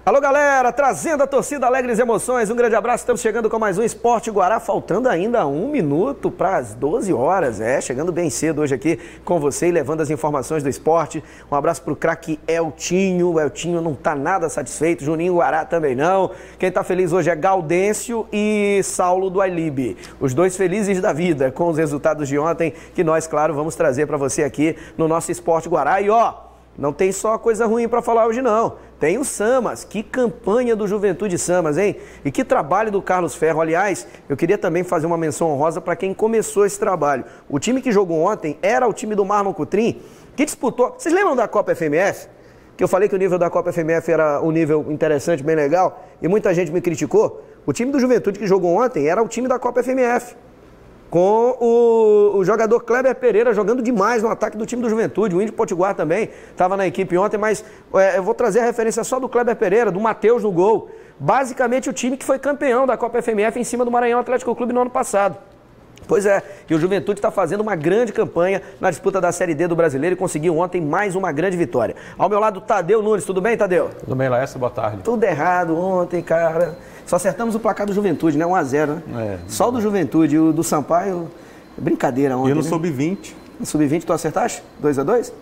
Alô, galera, trazendo a torcida alegres emoções, um grande abraço, estamos chegando com mais um Esporte Guará, faltando ainda 1 minuto para as 12 horas, chegando bem cedo hoje aqui com você e levando as informações do esporte. Um abraço para o craque Eltinho, o Eltinho não está nada satisfeito, Juninho Guará também não. Quem está feliz hoje é Gaudêncio e Saulo do Ailibe, os dois felizes da vida com os resultados de ontem, que nós, claro, vamos trazer para você aqui no nosso Esporte Guará. E não tem só coisa ruim para falar hoje não, tem o Samas, que campanha do Juventude Samas, hein? E que trabalho do Carlos Ferro, aliás, eu queria também fazer uma menção honrosa para quem começou esse trabalho. O time que jogou ontem era o time do Marlon Coutrin, que disputou, vocês lembram da Copa FMF? Que eu falei que o nível da Copa FMF era um nível interessante, bem legal, e muita gente me criticou. O time do Juventude que jogou ontem era o time da Copa FMF. Com o jogador Kleber Pereira jogando demais no ataque do time do Juventude. O Índio Potiguar também estava na equipe ontem, mas eu vou trazer a referência só do Kleber Pereira, do Matheus no gol. Basicamente o time que foi campeão da Copa FMF em cima do Maranhão Atlético Clube no ano passado. Pois é, e o Juventude está fazendo uma grande campanha na disputa da Série D do Brasileiro e conseguiu ontem mais uma grande vitória. Ao meu lado, Tadeu Nunes. Tudo bem, Tadeu? Tudo bem, Laércio, boa tarde. Tudo errado ontem, cara. Só acertamos o placar do Juventude, né? 1-0, né? Só o do Juventude, o do Sampaio, brincadeira ontem. E no Sub-20? No Sub-20 tu acertaste? 2-2?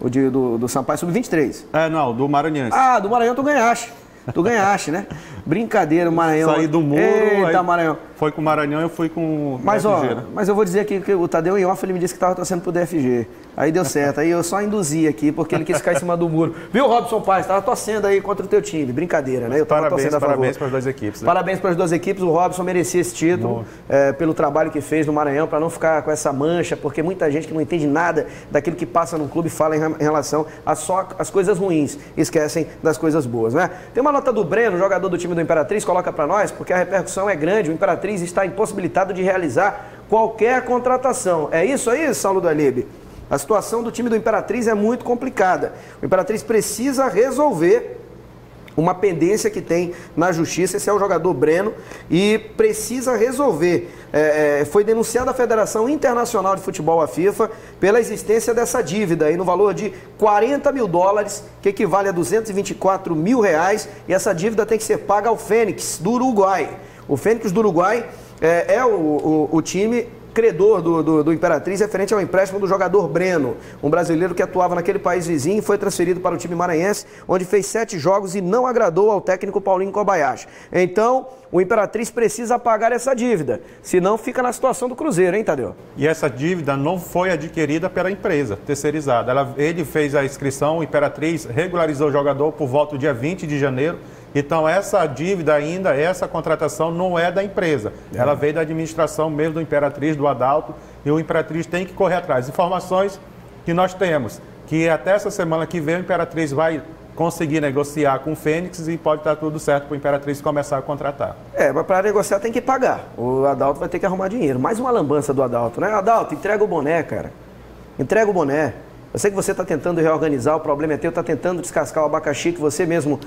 O do Sampaio, Sub-23? Não, do Maranhense. Ah, do Maranhão tu ganhaste. Tu ganhaste, né? Brincadeira, o Maranhão. Saí do muro, eita, Maranhão. Foi com o Maranhão e eu fui com o mas, DFG, né? Mas eu vou dizer que o Tadeu em off, ele me disse que estava torcendo pro DFG. Aí deu certo, aí eu só induzi aqui, porque ele quis ficar em cima do muro. Viu, Robson Paz? Estava torcendo aí contra o teu time. Brincadeira, né? Eu tava torcendo a favor. Parabéns para as duas equipes. Né? Parabéns para as duas equipes. O Robson merecia esse título pelo trabalho que fez no Maranhão, para não ficar com essa mancha, porque muita gente que não entende nada daquilo que passa no clube fala em relação a só as coisas ruins, esquecem das coisas boas, né? Tem uma nota do Breno, jogador do time do Imperatriz, coloca para nós, porque a repercussão é grande. O Imperatriz está impossibilitado de realizar qualquer contratação. É isso aí, Saulo do Ailibe? A situação do time do Imperatriz é muito complicada. O Imperatriz precisa resolver uma pendência que tem na justiça. Esse é o jogador Breno e precisa resolver. Foi denunciada a Federação Internacional de Futebol, a FIFA, pela existência dessa dívida aí no valor de $40 mil, que equivale a R$224 mil, e essa dívida tem que ser paga ao Fênix do Uruguai. O Fênix do Uruguai é o time credor do Imperatriz referente ao empréstimo do jogador Breno, um brasileiro que atuava naquele país vizinho e foi transferido para o time maranhense, onde fez 7 jogos e não agradou ao técnico Paulinho Kobayashi. Então, o Imperatriz precisa pagar essa dívida, senão fica na situação do Cruzeiro, hein, Tadeu? E essa dívida não foi adquirida pela empresa terceirizada. Ele fez a inscrição, o Imperatriz regularizou o jogador por volta do dia 20 de janeiro. Então, essa dívida ainda, essa contratação não é da empresa. Ela veio da administração mesmo do Imperatriz, do Adalto, e o Imperatriz tem que correr atrás. Informações que nós temos, que até essa semana que vem o Imperatriz vai conseguir negociar com o Fênix e pode estar tudo certo para o Imperatriz começar a contratar. Mas para negociar tem que pagar. O Adalto vai ter que arrumar dinheiro. Mais uma lambança do Adalto, né? Adalto, entrega o boné, cara. Entrega o boné. Eu sei que você está tentando reorganizar, o problema é teu, está tentando descascar o abacaxi que você mesmo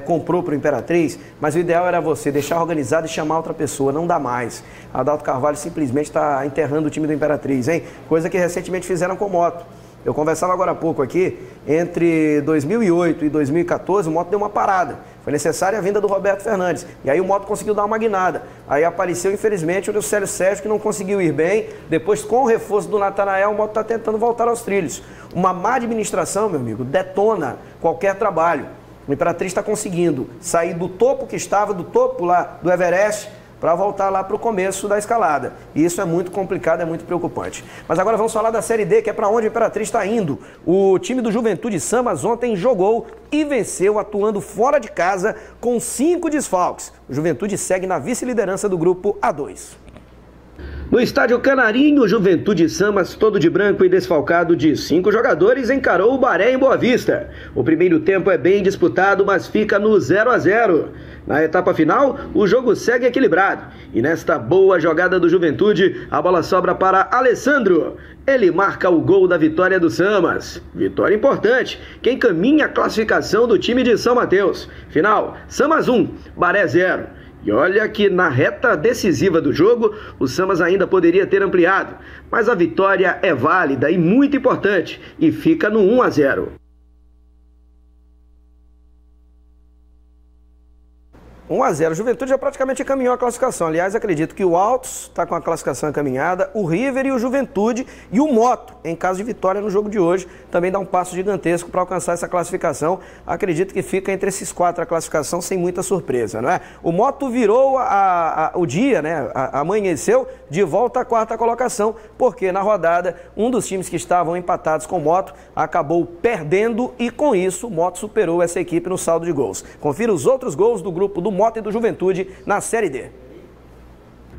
comprou para o Imperatriz, mas o ideal era você deixar organizado e chamar outra pessoa, não dá mais. Adalto Carvalho simplesmente está enterrando o time do Imperatriz, hein? Coisa que recentemente fizeram com o Moto. Eu conversava agora há pouco aqui, entre 2008 e 2014, o Moto deu uma parada. Foi necessária a vinda do Roberto Fernandes. E aí o Moto conseguiu dar uma guinada. Aí apareceu, infelizmente, o Lucélio Sérgio, que não conseguiu ir bem. Depois, com o reforço do Natanael, o Moto está tentando voltar aos trilhos. Uma má administração, meu amigo, detona qualquer trabalho. O Imperatriz está conseguindo sair do topo que estava, do topo lá do Everest, para voltar lá para o começo da escalada. E isso é muito complicado, é muito preocupante. Mas agora vamos falar da Série D, que é para onde o Imperatriz está indo. O time do Juventude Samas ontem jogou e venceu, atuando fora de casa com 5 desfalques. O Juventude segue na vice-liderança do grupo A2. No estádio Canarinho, Juventude Samas, todo de branco e desfalcado de 5 jogadores, encarou o Baré em Boa Vista. O primeiro tempo é bem disputado, mas fica no 0-0. Na etapa final, o jogo segue equilibrado. E nesta boa jogada do Juventude, a bola sobra para Alessandro. Ele marca o gol da vitória do Samas. Vitória importante, que encaminha a classificação do time de São Mateus. Final, Samas 1, Baré 0. E olha que na reta decisiva do jogo, o Samas ainda poderia ter ampliado, mas a vitória é válida e muito importante, e fica no 1-0. 1 a 0. Juventude já praticamente encaminhou a classificação. Aliás, acredito que o Altos está com a classificação encaminhada, o River e o Juventude e o Moto, em caso de vitória no jogo de hoje, também dá um passo gigantesco para alcançar essa classificação. Acredito que fica entre esses 4 a classificação sem muita surpresa, não é? O Moto virou o dia, né? Amanheceu de volta à 4ª colocação, porque na rodada um dos times que estavam empatados com o Moto acabou perdendo e com isso o Moto superou essa equipe no saldo de gols. Confira os outros gols do grupo do Moto e do Juventude na Série D.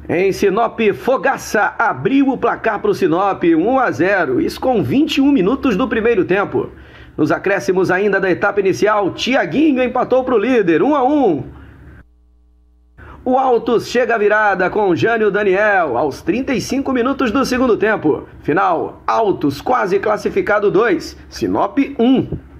Em Sinop, Fogaça abriu o placar para o Sinop, 1 a 0, isso com 21 minutos do primeiro tempo. Nos acréscimos ainda da etapa inicial, Tiaguinho empatou para o líder, 1 a 1. O Altos chega à virada com Jânio Daniel aos 35 minutos do segundo tempo. Final, Altos quase classificado 2, Sinop 1.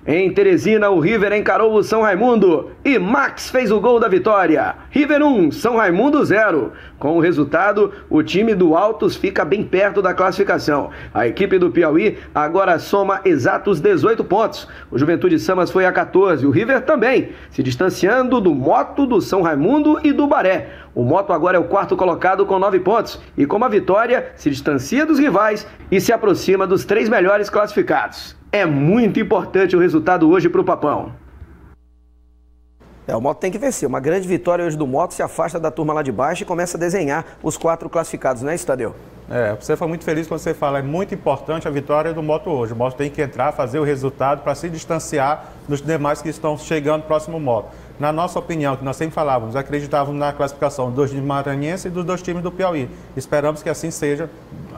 Em Teresina, o River encarou o São Raimundo e Max fez o gol da vitória. River 1, São Raimundo 0. Com o resultado, o time do Altos fica bem perto da classificação. A equipe do Piauí agora soma exatos 18 pontos. O Juventude Samas foi a 14, o River também, se distanciando do Moto, do São Raimundo e do Baré. O Moto agora é o 4º colocado com 9 pontos e com uma vitória se distancia dos rivais e se aproxima dos 3 melhores classificados. É muito importante o resultado hoje para o Papão. O Moto tem que vencer. Uma grande vitória hoje do Moto, se afasta da turma lá de baixo e começa a desenhar os 4 classificados, não é isso, Tadeu? Você foi muito feliz quando você fala, é muito importante a vitória do Moto hoje. O Moto tem que entrar, fazer o resultado para se distanciar dos demais que estão chegando próximo ao Moto. Na nossa opinião, que nós sempre falávamos, acreditávamos na classificação dos times maranhenses e dos 2 times do Piauí. Esperamos que assim seja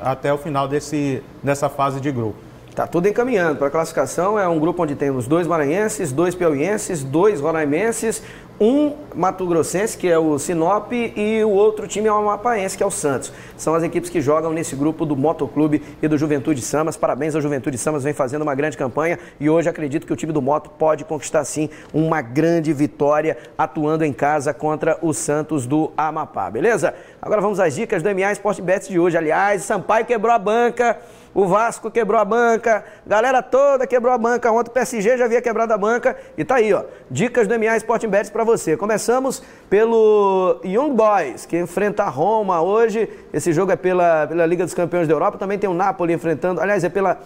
até o final dessa fase de grupo. Tá tudo encaminhando para a classificação, é um grupo onde temos 2 maranhenses, 2 piauienses, 2 roraimenses, 1 mato-grossense, que é o Sinop, e o outro time é o amapaense, que é o Santos. São as equipes que jogam nesse grupo do Motoclube e do Juventude Samas. Parabéns ao Juventude Samas, vem fazendo uma grande campanha e hoje acredito que o time do Moto pode conquistar sim uma grande vitória atuando em casa contra o Santos do Amapá, beleza? Agora vamos às dicas do MA Sport Bets de hoje. Aliás, Sampaio quebrou a banca. O Vasco quebrou a banca, galera toda quebrou a banca, ontem o PSG já havia quebrado a banca e tá aí, ó, dicas do MA Sporting Bets para você. Começamos pelo Young Boys, que enfrenta a Roma hoje, esse jogo é pela Liga dos Campeões da Europa, também tem o Napoli enfrentando, aliás, é pela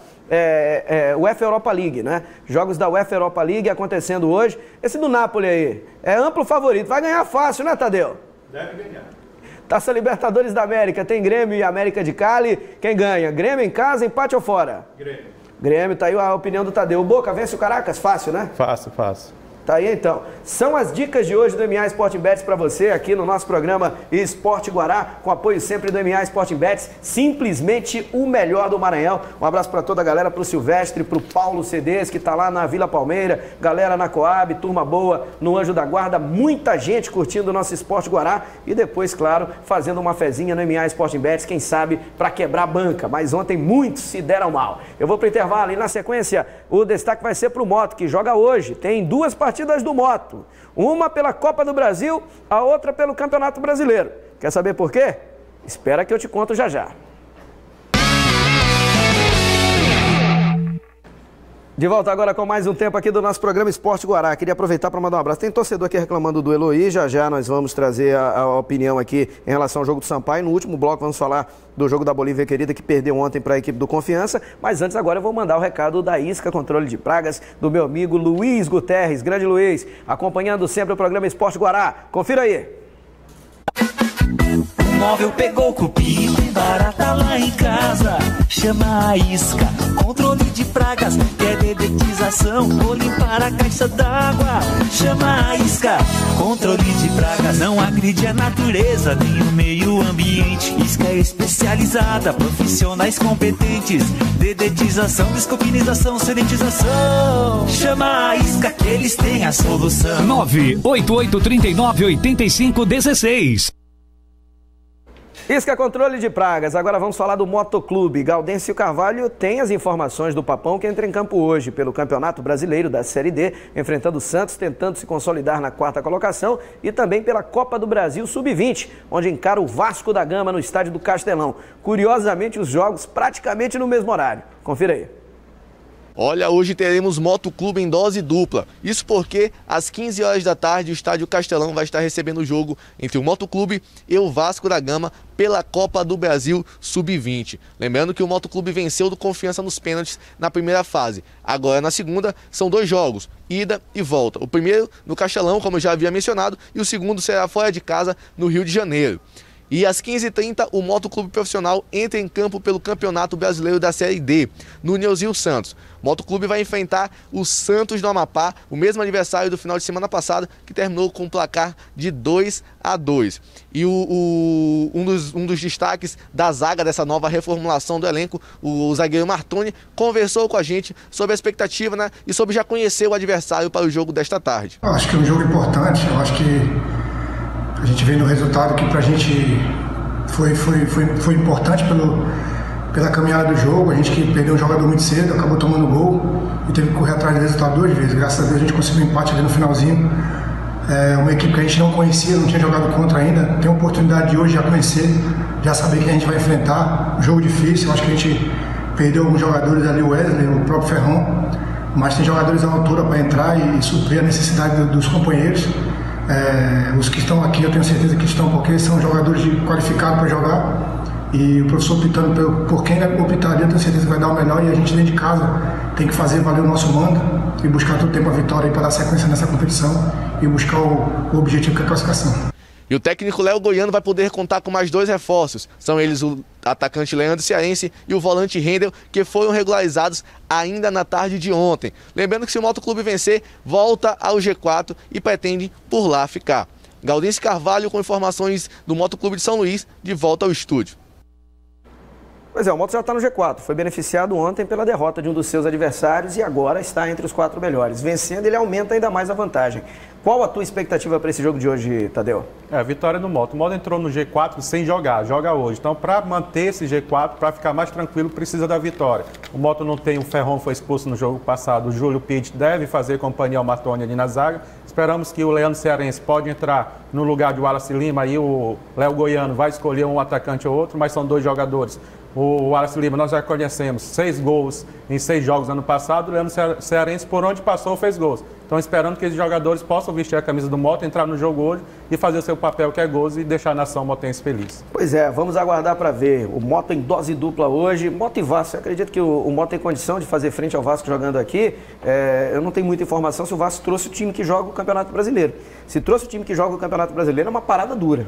UEFA Europa League, né? Jogos da UEFA Europa League acontecendo hoje. Esse do Napoli aí, é amplo favorito, vai ganhar fácil, né, Tadeu? Deve ganhar. Taça Libertadores da América, tem Grêmio e América de Cali. Quem ganha? Grêmio em casa, empate ou fora? Grêmio. Grêmio, tá aí a opinião do Tadeu. O Boca vence o Caracas? Fácil, né? Fácil. Tá aí então. São as dicas de hoje do MA Sporting Bets para você aqui no nosso programa Esporte Guará, com apoio sempre do MA Sporting Bets, simplesmente o melhor do Maranhão. Um abraço para toda a galera, pro Silvestre, pro Paulo Cedês, que tá lá na Vila Palmeira, galera na Coab, turma boa no Anjo da Guarda, muita gente curtindo o nosso Esporte Guará e depois, claro, fazendo uma fezinha no MA Sporting Bets, quem sabe para quebrar a banca, mas ontem muitos se deram mal. Eu vou pro intervalo e na sequência o destaque vai ser pro Moto, que joga hoje, tem 2 partidas do Moto, uma pela Copa do Brasil, a outra pelo Campeonato Brasileiro. Quer saber por quê? Espera que eu te conto já já. De volta agora com mais um tempo aqui do nosso programa Esporte Guará. Queria aproveitar para mandar um abraço. Tem torcedor aqui reclamando do Eloy. Já nós vamos trazer a opinião aqui em relação ao jogo do Sampaio. No último bloco vamos falar do jogo da Bolívia Querida, que perdeu ontem para a equipe do Confiança. Mas antes agora eu vou mandar o recado da Isca Controle de Pragas, do meu amigo Luiz Guterres. Grande Luiz, acompanhando sempre o programa Esporte Guará. Confira aí. O móvel pegou cupim, barata lá em casa. Chama a Isca, controle de pragas, quer dedetização ou limpar a caixa d'água. Chama a Isca, controle de pragas, não agride a natureza nem o meio ambiente. Isca é especializada, profissionais competentes, dedetização, descopinização, sedentização. Chama a Isca que eles têm a solução. 988398516. Isca Controle de Pragas, agora vamos falar do Motoclube. Gaudêncio Carvalho tem as informações do Papão, que entra em campo hoje pelo Campeonato Brasileiro da Série D, enfrentando o Santos, tentando se consolidar na 4ª colocação, e também pela Copa do Brasil Sub-20, onde encara o Vasco da Gama no estádio do Castelão. Curiosamente, os jogos praticamente no mesmo horário. Confira aí. Olha, hoje teremos Motoclube em dose dupla. Isso porque às 15 horas da tarde o Estádio Castelão vai estar recebendo o jogo entre o Motoclube e o Vasco da Gama pela Copa do Brasil Sub-20. Lembrando que o Motoclube venceu do Confiança nos pênaltis na primeira fase. Agora na segunda são 2 jogos, ida e volta. O primeiro no Castelão, como eu já havia mencionado, e o segundo será fora de casa no Rio de Janeiro. E às 15h30, o Motoclube Profissional entra em campo pelo Campeonato Brasileiro da Série D, no Neuzinho Santos. O Motoclube vai enfrentar o Santos do Amapá, o mesmo adversário do final de semana passada, que terminou com um placar de 2-2. E um dos destaques da zaga dessa nova reformulação do elenco, o zagueiro Martoni, conversou com a gente sobre a expectativa, né, e sobre já conhecer o adversário para o jogo desta tarde. Eu acho que é um jogo importante, eu acho que a gente vê no resultado que pra gente foi importante pela caminhada do jogo. A gente que perdeu um jogador muito cedo, acabou tomando gol e teve que correr atrás do resultado 2 vezes. Graças a Deus a gente conseguiu um empate ali no finalzinho. É uma equipe que a gente não conhecia, não tinha jogado contra ainda. Tem a oportunidade de hoje já conhecer, já saber quem a gente vai enfrentar. Um jogo difícil, eu acho que a gente perdeu alguns jogadores ali, o Wesley, o próprio Ferrão, mas tem jogadores à altura para entrar e suprir a necessidade dos companheiros. Os que estão aqui, eu tenho certeza que estão, porque são jogadores qualificados para jogar, e o professor optando por quem optaria, eu tenho certeza que vai dar o melhor, e a gente dentro de casa tem que fazer valer o nosso mando e buscar todo tempo a vitória para dar sequência nessa competição e buscar o objetivo que é a classificação. E o técnico Léo Goiano vai poder contar com mais 2 reforços. São eles o atacante Leandro Cearense e o volante Rendel, que foram regularizados ainda na tarde de ontem. Lembrando que se o Motoclube vencer, volta ao G4 e pretende por lá ficar. Gaudense Carvalho com informações do Motoclube de São Luís, de volta ao estúdio. Pois é, o Moto já está no G4, foi beneficiado ontem pela derrota de um dos seus adversários e agora está entre os 4 melhores. Vencendo, ele aumenta ainda mais a vantagem. Qual a tua expectativa para esse jogo de hoje, Tadeu? A vitória do Moto. O Moto entrou no G4 sem jogar, joga hoje. Então, para manter esse G4, para ficar mais tranquilo, precisa da vitória. O Moto não tem, o Ferrão foi expulso no jogo passado, o Júlio Pitt deve fazer companhia ao Martoni ali na zaga. Esperamos que o Leandro Cearense pode entrar no lugar de Wallace Lima e o Léo Goiano vai escolher um atacante ou outro, mas são 2 jogadores. O Wallace Lima, nós já conhecemos, 6 gols em 6 jogos ano passado. O Leandro Cearense, por onde passou, fez gols. Então, esperando que esses jogadores possam vestir a camisa do Moto, entrar no jogo hoje e fazer o seu papel, que é gols, e deixar a nação motense feliz. Pois é, vamos aguardar para ver. O Moto em dose dupla hoje. Moto e Vasco, eu acredito que o Moto tem condição de fazer frente ao Vasco jogando aqui. Eu não tenho muita informação se o Vasco trouxe o time que joga o Campeonato Brasileiro. Se trouxe o time que joga o Campeonato Brasileiro, é uma parada dura.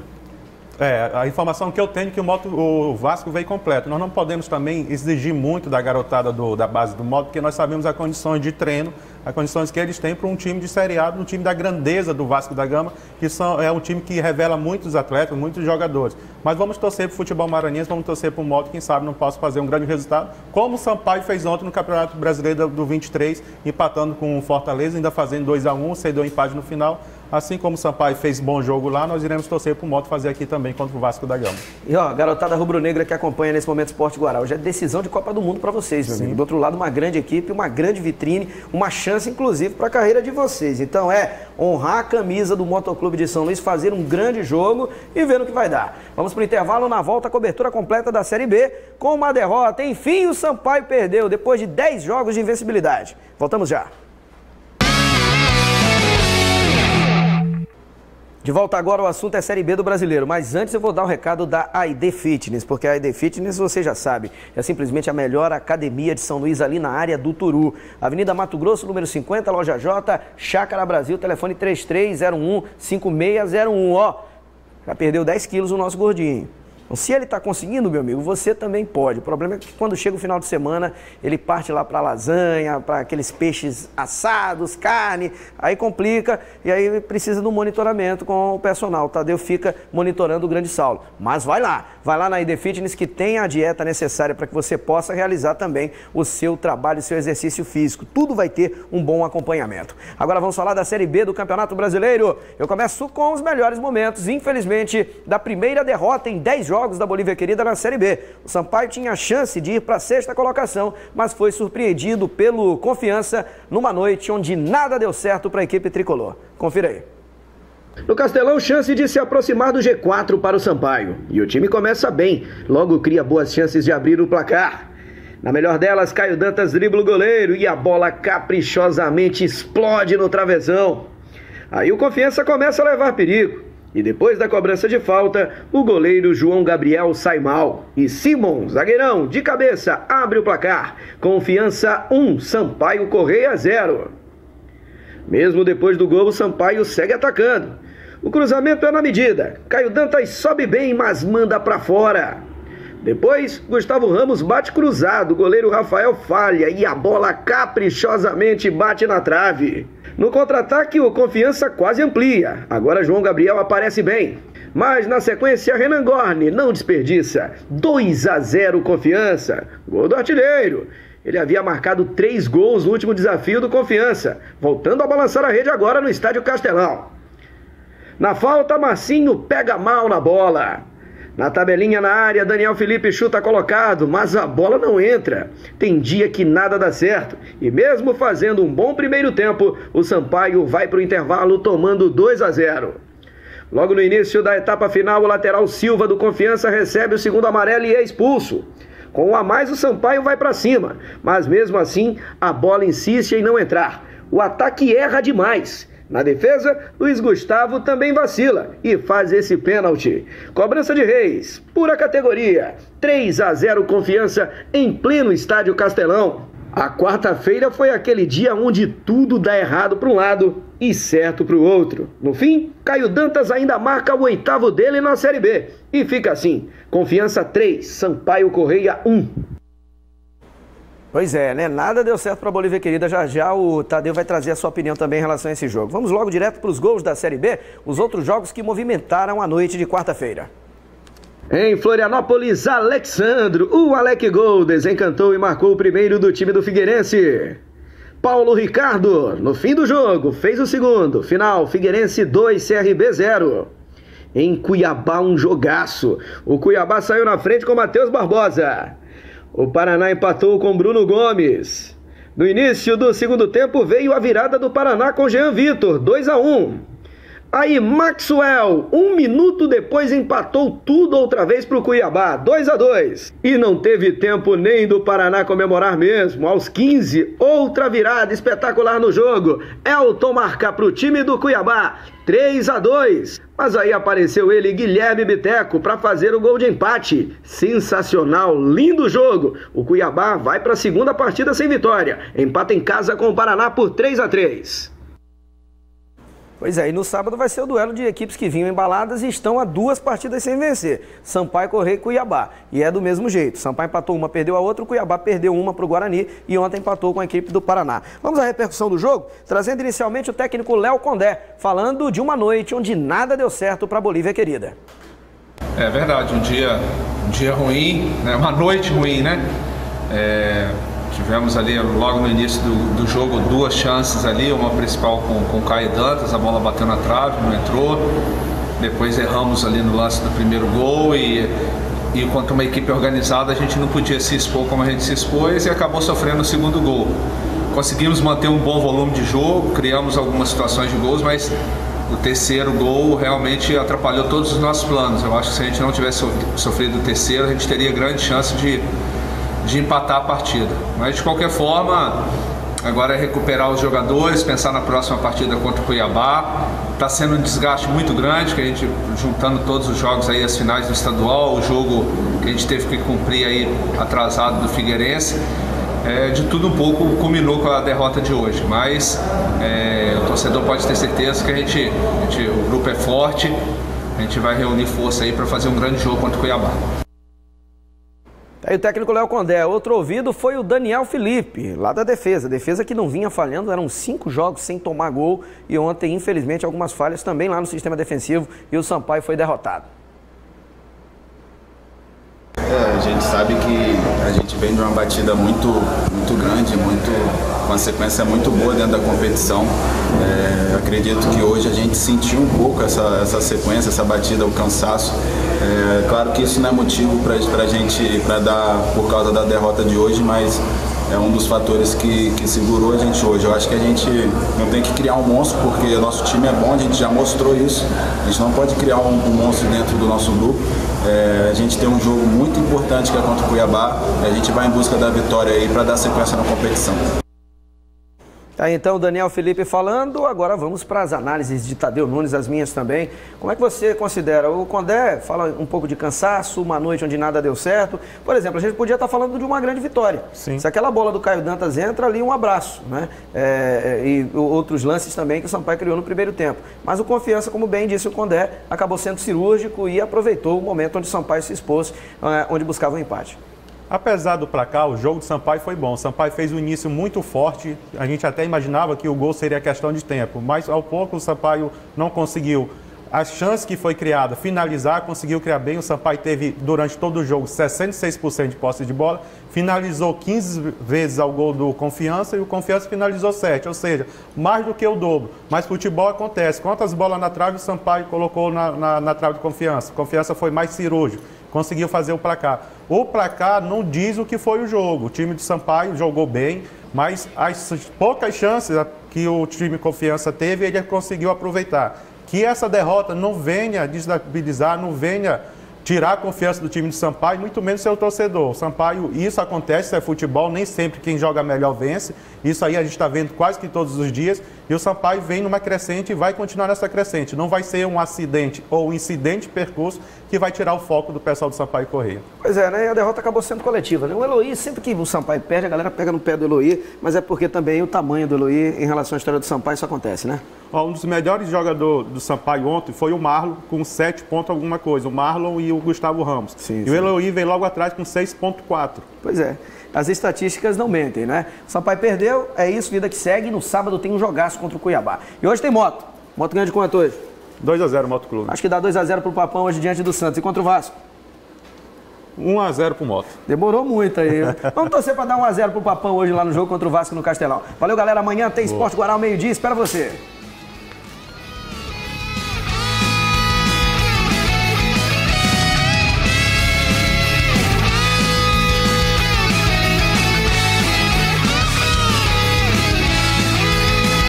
A informação que eu tenho é que o Vasco veio completo. Nós não podemos também exigir muito da garotada da base do Moto, porque nós sabemos as condições de treino, as condições que eles têm para um time de Série A, um time da grandeza do Vasco da Gama, que é um time que revela muitos atletas, muitos jogadores. Mas vamos torcer para o futebol maranhense, vamos torcer para o Moto, quem sabe não possa fazer um grande resultado, como o Sampaio fez ontem no Campeonato Brasileiro do 23, empatando com o Fortaleza, ainda fazendo 2-1, cedeu empate no final. Assim como o Sampaio fez bom jogo lá, nós iremos torcer para o Moto fazer aqui também contra o Vasco da Gama. E ó, garotada rubro-negra que acompanha nesse momento Esporte Guará, hoje é decisão de Copa do Mundo para vocês, meu amigo. Do outro lado, uma grande equipe, uma grande vitrine, uma chance inclusive para a carreira de vocês. Então honrar a camisa do Motoclube de São Luís, fazer um grande jogo e ver no que vai dar. Vamos para o intervalo, na volta a cobertura completa da Série B com uma derrota. Enfim, o Sampaio perdeu depois de 10 jogos de invencibilidade. Voltamos já. De volta agora, o assunto é Série B do Brasileiro, mas antes eu vou dar um recado da AID Fitness, porque a AID Fitness, você já sabe, é simplesmente a melhor academia de São Luís ali na área do Turu. Avenida Mato Grosso, número 50, Loja J, Chácara Brasil, telefone 3301-5601, ó, já perdeu 10 quilos o nosso gordinho. Então, se ele está conseguindo, meu amigo, você também pode. O problema é que quando chega o final de semana, ele parte lá para lasanha, para aqueles peixes assados, carne, aí complica e aí precisa de um monitoramento com o personal. O Tadeu fica monitorando o Grande Saulo. Mas vai lá na ID Fitness que tem a dieta necessária para que você possa realizar também o seu trabalho, o seu exercício físico. Tudo vai ter um bom acompanhamento. Agora vamos falar da Série B do Campeonato Brasileiro. Eu começo com os melhores momentos, infelizmente, da primeira derrota em 10 jogos da Bolívia Querida na Série B. O Sampaio tinha a chance de ir para a 6ª colocação, mas foi surpreendido pelo Confiança numa noite onde nada deu certo para a equipe tricolor. Confira aí. No Castelão, chance de se aproximar do G4 para o Sampaio. E o time começa bem, logo cria boas chances de abrir o placar. Na melhor delas, Caio Dantas dribla o goleiro e a bola caprichosamente explode no travessão. Aí o Confiança começa a levar perigo. E depois da cobrança de falta, o goleiro João Gabriel sai mal. E Simon, zagueirão, de cabeça, abre o placar. Confiança 1, Sampaio Correia 0. Mesmo depois do gol, o Sampaio segue atacando. O cruzamento é na medida. Caio Dantas sobe bem, mas manda pra fora. Depois, Gustavo Ramos bate cruzado. O goleiro Rafael falha e a bola caprichosamente bate na trave. No contra-ataque, o Confiança quase amplia. Agora João Gabriel aparece bem. Mas na sequência, Renan Gorni não desperdiça. 2-0 Confiança. Gol do artilheiro. Ele havia marcado 3 gols no último desafio do Confiança, voltando a balançar a rede agora no Estádio Castelão. Na falta, Marcinho pega mal na bola. Na tabelinha na área, Daniel Felipe chuta colocado, mas a bola não entra. Tem dia que nada dá certo. E mesmo fazendo um bom primeiro tempo, o Sampaio vai para o intervalo tomando 2-0. Logo no início da etapa final, o lateral Silva do Confiança recebe o segundo amarelo e é expulso. Com um a mais, o Sampaio vai para cima, mas mesmo assim, a bola insiste em não entrar. O ataque erra demais. Na defesa, Luiz Gustavo também vacila e faz esse pênalti. Cobrança de Reis, pura categoria. 3-0 Confiança em pleno Estádio Castelão. A quarta-feira foi aquele dia onde tudo dá errado para um lado e certo para o outro. No fim, Caio Dantas ainda marca o 8º dele na Série B. E fica assim, Confiança 3, Sampaio Correia 1. Pois é, né? Nada deu certo para a Bolívia Querida. Já já o Tadeu vai trazer a sua opinião também em relação a esse jogo. Vamos logo direto para os gols da Série B, os outros jogos que movimentaram a noite de quarta-feira. Em Florianópolis, Alexandro, o Alec Gol, desencantou e marcou o primeiro do time do Figueirense. Paulo Ricardo, no fim do jogo, fez o segundo. Final, Figueirense 2, CRB 0. Em Cuiabá, um jogaço. O Cuiabá saiu na frente com Matheus Barbosa. O Paraná empatou com Bruno Gomes. No início do segundo tempo veio a virada do Paraná com Jean Vitor, 2-1. Aí Maxwell, 1 minuto depois, empatou tudo outra vez para o Cuiabá, 2-2. E não teve tempo nem do Paraná comemorar mesmo. Aos 15, outra virada espetacular no jogo. Elton marca para o time do Cuiabá, 3-2. Mas aí apareceu ele, Guilherme Biteco, para fazer o gol de empate. Sensacional, lindo jogo. O Cuiabá vai para a segunda partida sem vitória. Empata em casa com o Paraná por 3-3. Pois é, e no sábado vai ser o duelo de equipes que vinham embaladas e estão a 2 partidas sem vencer. Sampaio Correia e Cuiabá. E é do mesmo jeito. Sampaio empatou uma, perdeu a outra, o Cuiabá perdeu uma para o Guarani e ontem empatou com a equipe do Paraná. Vamos à repercussão do jogo, trazendo inicialmente o técnico Léo Condé, falando de uma noite onde nada deu certo para a Bolívia Querida. É verdade, um dia ruim, né? Uma noite ruim, né? Tivemos ali logo no início do jogo 2 chances ali, uma principal com o Caio Dantas, a bola bateu na trave, não entrou. Depois erramos ali no lance do primeiro gol e contra uma equipe organizada a gente não podia se expor como a gente se expôs e acabou sofrendo o segundo gol. Conseguimos manter um bom volume de jogo, criamos algumas situações de gols, mas o terceiro gol realmente atrapalhou todos os nossos planos. Eu acho que se a gente não tivesse sofrido o terceiro, a gente teria grande chance de empatar a partida. Mas de qualquer forma, agora é recuperar os jogadores, pensar na próxima partida contra o Cuiabá. Está sendo um desgaste muito grande, que a gente, juntando todos os jogos aí, as finais do estadual, o jogo que a gente teve que cumprir aí atrasado do Figueirense, de tudo um pouco culminou com a derrota de hoje. Mas o torcedor pode ter certeza que o grupo é forte, a gente vai reunir força aí para fazer um grande jogo contra o Cuiabá. Aí o técnico Léo Condé. Outro ouvido foi o Daniel Felipe, lá da defesa. Defesa que não vinha falhando, eram 5 jogos sem tomar gol. E ontem, infelizmente, algumas falhas também lá no sistema defensivo. E o Sampaio foi derrotado. A gente sabe que a gente vem de uma batida muito grande, com uma sequência muito boa dentro da competição. Acredito que hoje a gente sentiu um pouco essa sequência, essa batida, o cansaço. Claro que isso não é motivo para dar por causa da derrota de hoje, mas é um dos fatores que segurou a gente hoje. Eu acho que a gente não tem que criar um monstro, porque o nosso time é bom, a gente já mostrou isso. A gente não pode criar um monstro dentro do nosso grupo. A gente tem um jogo muito importante que é contra o Cuiabá. A gente vai em busca da vitória aí para dar sequência na competição. Tá, então, Daniel Felipe falando, agora vamos para as análises de Tadeu Nunes, as minhas também. Como é que você considera? O Condé fala um pouco de cansaço, uma noite onde nada deu certo. Por exemplo, a gente podia estar falando de uma grande vitória. Sim. Se aquela bola do Caio Dantas entra ali, um abraço, né? E outros lances também que o Sampaio criou no primeiro tempo. Mas o Confiança, como bem disse o Condé, acabou sendo cirúrgico e aproveitou o momento onde o Sampaio se expôs, onde buscava um empate. Apesar do placar, o jogo do Sampaio foi bom. O Sampaio fez um início muito forte. A gente até imaginava que o gol seria questão de tempo. Mas, ao pouco, o Sampaio não conseguiu. A chance que foi criada, finalizar, conseguiu criar bem. O Sampaio teve, durante todo o jogo, 66% de posse de bola. Finalizou 15 vezes ao gol do Confiança e o Confiança finalizou 7. Ou seja, mais do que o dobro. Mas futebol acontece. Quantas bolas na trave o Sampaio colocou na trave do Confiança? Confiança foi mais cirúrgico. Conseguiu fazer o placar. O placar não diz o que foi o jogo. O time de Sampaio jogou bem, mas as poucas chances que o time Confiança teve, ele conseguiu aproveitar. Que essa derrota não venha desestabilizar, não venha tirar a confiança do time de Sampaio, muito menos seu torcedor. O Sampaio, isso acontece, isso é futebol, nem sempre quem joga melhor vence. Isso aí a gente está vendo quase que todos os dias. E o Sampaio vem numa crescente e vai continuar nessa crescente. Não vai ser um acidente ou um incidente de percurso que vai tirar o foco do pessoal do Sampaio Corrêa. Pois é, né? E a derrota acabou sendo coletiva, né? O Eloy, sempre que o Sampaio perde, a galera pega no pé do Eloy, mas é porque também o tamanho do Eloy em relação à história do Sampaio, isso acontece, né? Um dos melhores jogadores do Sampaio ontem foi o Marlon, com 7 pontos alguma coisa. O Marlon e o Gustavo Ramos. Sim, e o Eloy veio logo atrás com 6,4. Pois é. As estatísticas não mentem, né? O Sampaio perdeu, é isso, vida que segue. No sábado tem um jogaço contra o Cuiabá. E hoje tem Moto. Moto ganha de quanto hoje? 2-0 Moto Clube. Acho que dá 2-0 pro Papão hoje diante do Santos. E contra o Vasco? 1-0 pro Moto. Demorou muito aí. Vamos torcer para dar 1-0 pro Papão hoje lá no jogo contra o Vasco no Castelão. Valeu, galera. Amanhã tem Esporte Guará ao meio-dia. Espero você.